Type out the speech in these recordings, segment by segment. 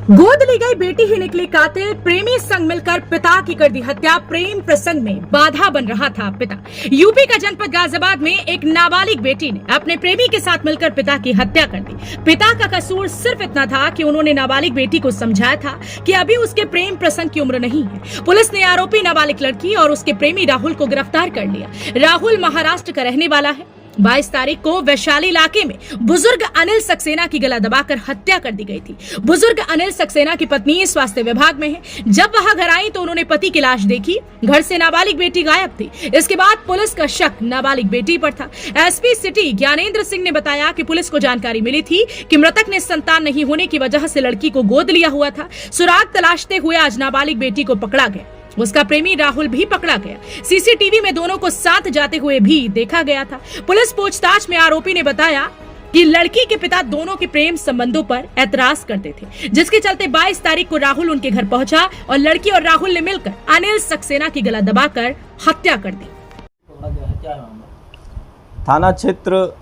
गोद ली गई बेटी ही निकली कातिल, प्रेमी संग मिलकर पिता की कर दी हत्या। प्रेम प्रसंग में बाधा बन रहा था पिता। यूपी का जनपद गाजियाबाद में एक नाबालिग बेटी ने अपने प्रेमी के साथ मिलकर पिता की हत्या कर दी। पिता का कसूर सिर्फ इतना था कि उन्होंने नाबालिग बेटी को समझाया था कि अभी उसके प्रेम प्रसंग की उम्र नहीं है। पुलिस ने आरोपी नाबालिग लड़की और उसके प्रेमी राहुल को गिरफ्तार कर लिया। राहुल महाराष्ट्र का रहने वाला है। 22 तारीख को वैशाली इलाके में बुजुर्ग अनिल सक्सेना की गला दबाकर हत्या कर दी गई थी। बुजुर्ग अनिल सक्सेना की पत्नी स्वास्थ्य विभाग में है। जब वहां घर आई तो उन्होंने पति की लाश देखी। घर से नाबालिग बेटी गायब थी। इसके बाद पुलिस का शक नाबालिग बेटी पर था। एसपी सिटी ज्ञानेंद्र सिंह ने बताया कि पुलिस को जानकारी मिली थी कि मृतक ने संतान नहीं होने की वजह से लड़की को गोद लिया हुआ था। सुराग तलाशते हुए आज नाबालिग बेटी को पकड़ा गया। उसका प्रेमी राहुल भी पकड़ा गया। सीसीटीवी में दोनों को साथ जाते हुए भी देखा गया था। पुलिस पूछताछ में आरोपी ने बताया कि लड़की के पिता दोनों के प्रेम संबंधों पर एतराज करते थे, जिसके चलते 22 तारीख को राहुल उनके घर पहुंचा और लड़की और राहुल ने मिलकर अनिल सक्सेना की गला दबाकर हत्या कर दी। थाना क्षेत्र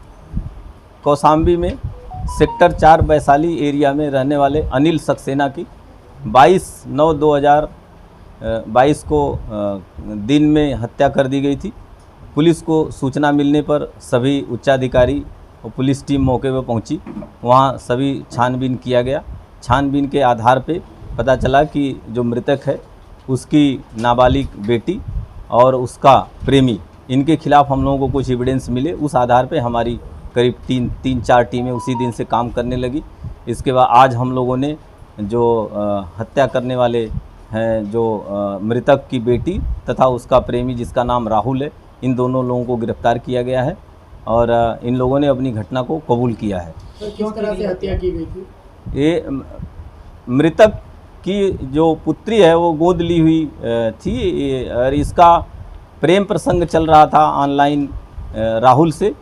कौशाम्बी में सेक्टर 4 वैशाली एरिया में रहने वाले अनिल सक्सेना की 22/9/2022 को दिन में हत्या कर दी गई थी। पुलिस को सूचना मिलने पर सभी उच्चाधिकारी और पुलिस टीम मौके पर पहुंची। वहां सभी छानबीन किया गया। छानबीन के आधार पे पता चला कि जो मृतक है उसकी नाबालिग बेटी और उसका प्रेमी, इनके खिलाफ हम लोगों को कुछ एविडेंस मिले। उस आधार पे हमारी करीब 3-4 टीमें उसी दिन से काम करने लगी। इसके बाद आज हम लोगों ने जो हत्या करने वाले हैं, जो मृतक की बेटी तथा उसका प्रेमी जिसका नाम राहुल है, इन दोनों लोगों को गिरफ्तार किया गया है और इन लोगों ने अपनी घटना को कबूल किया है। तो किस तरह से हत्या की गई थी? ये मृतक की जो पुत्री है वो गोद ली हुई थी और इसका प्रेम प्रसंग चल रहा था ऑनलाइन राहुल से।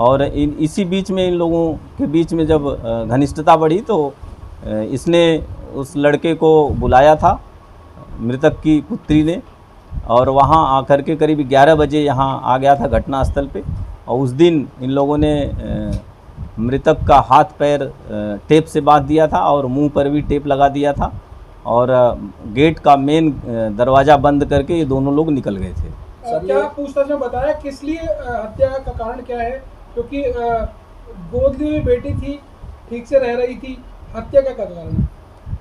और इसी बीच में इन लोगों के बीच में जब घनिष्ठता बढ़ी तो इसने उस लड़के को बुलाया था, मृतक की पुत्री ने, और वहां आकर के करीब 11 बजे यहां आ गया था घटनास्थल पे। और उस दिन इन लोगों ने मृतक का हाथ पैर टेप से बांध दिया था और मुंह पर भी टेप लगा दिया था और गेट का मेन दरवाज़ा बंद करके ये दोनों लोग निकल गए थे। क्या पूछताछ में बताया किस लिए हत्या का कारण क्या है? क्योंकि गोद ली हुई बेटी थी, ठीक से रह रही थी, हत्या का कारण?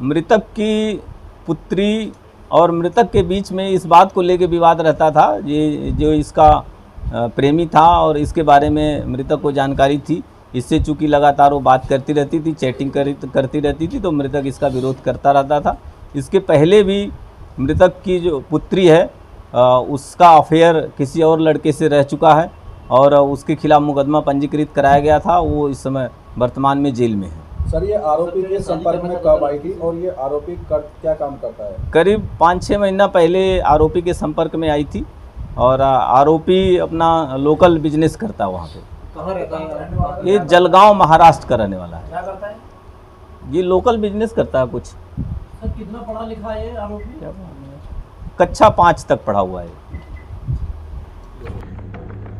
मृतक की पुत्री और मृतक के बीच में इस बात को लेकर विवाद रहता था। ये जो इसका प्रेमी था और इसके बारे में मृतक को जानकारी थी। इससे चूँकि लगातार वो बात करती रहती थी, चैटिंग करती रहती थी, तो मृतक इसका विरोध करता रहता था। इसके पहले भी मृतक की जो पुत्री है उसका अफेयर किसी और लड़के से रह चुका है और उसके खिलाफ मुकदमा पंजीकृत कराया गया था। वो इस समय वर्तमान में जेल में है। सर, ये आरोपी के संपर्क में कब आई थी और ये आरोपी क्या काम करता है? करीब 5-6 महीना पहले आरोपी के संपर्क में आई थी और आरोपी अपना लोकल बिजनेस करता है वहाँ पे। कहाँ रहता है? ये जलगांव महाराष्ट्र का रहने वाला है। क्या करता है? ये लोकल बिजनेस करता है कुछ। सर, कितना पढ़ा लिखा है आरोपी? कक्षा 5 तक पढ़ा हुआ है।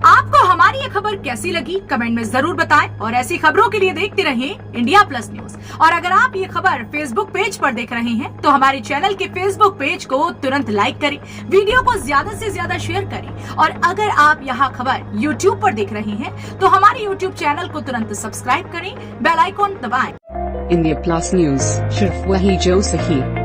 आपको हमारी ये खबर कैसी लगी कमेंट में जरूर बताएं और ऐसी खबरों के लिए देखते रहें इंडिया प्लस न्यूज। और अगर आप ये खबर फेसबुक पेज पर देख रहे हैं तो हमारे चैनल के फेसबुक पेज को तुरंत लाइक करें, वीडियो को ज्यादा से ज्यादा शेयर करें। और अगर आप यहाँ खबर यूट्यूब पर देख रहे हैं तो हमारे यूट्यूब चैनल को तुरंत सब्सक्राइब करें, बेल आइकॉन दबाएं। इंडिया प्लस न्यूज, सिर्फ वही जो सही।